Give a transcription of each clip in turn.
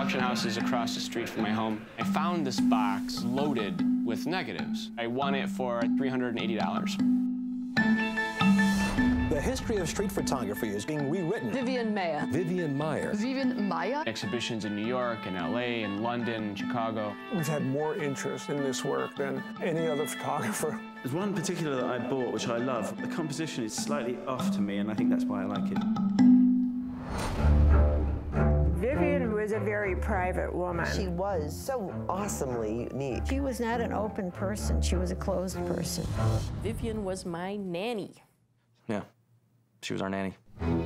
auction house is across the street from my home. I found this box loaded with negatives. I won it for $380. The history of street photography is being rewritten. Vivian Maier. Vivian Maier. Vivian Maier. Exhibitions in New York and LA and London and Chicago. We've had more interest in this work than any other photographer. There's one particular that I bought, which I love. The composition is slightly off to me, and I think that's why I like it. Vivian was a very private woman. She was so awesomely unique. She was not an open person. She was a closed person. Vivian was my nanny. Yeah, she was our nanny.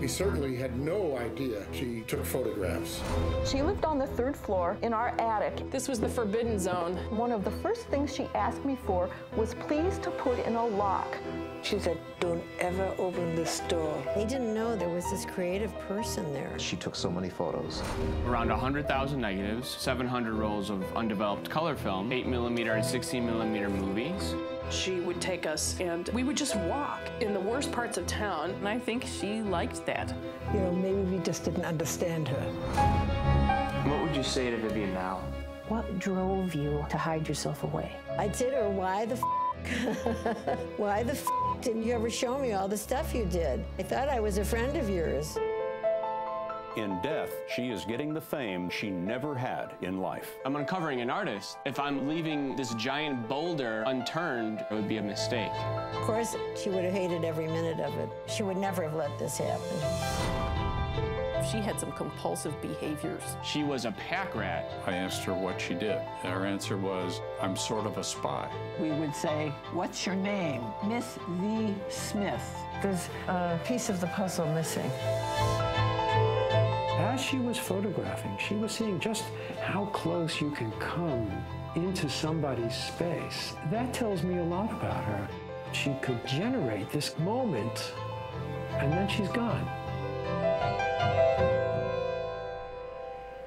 He certainly had no idea she took photographs. She lived on the 3rd floor in our attic. This was the forbidden zone. One of the first things she asked me for was please to put in a lock. She said, don't ever open this door. They didn't know there was this creative person there. She took so many photos. Around 100,000 negatives, 700 rolls of undeveloped color film, 8mm and 16mm movies. She would take us and we would just walk in the worst parts of town, and I think she liked that. You know, maybe we just didn't understand her. What would you say to Vivian now? What drove you to hide yourself away? I'd say to her, why the why the didn't you ever show me all the stuff you did? I thought I was a friend of yours. In death, she is getting the fame she never had in life. I'm uncovering an artist. If I'm leaving this giant boulder unturned, it would be a mistake. Of course, she would have hated every minute of it. She would never have let this happen. She had some compulsive behaviors. She was a pack rat. I asked her what she did. Her answer was, I'm sort of a spy. We would say, what's your name? Miss V. Smith. There's a piece of the puzzle missing. As she was photographing, she was seeing just how close you can come into somebody's space. That tells me a lot about her. She could generate this moment, and then she's gone.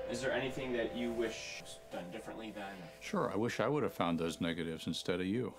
Is there anything that you wish was done differently then? Sure, I wish I would have found those negatives instead of you.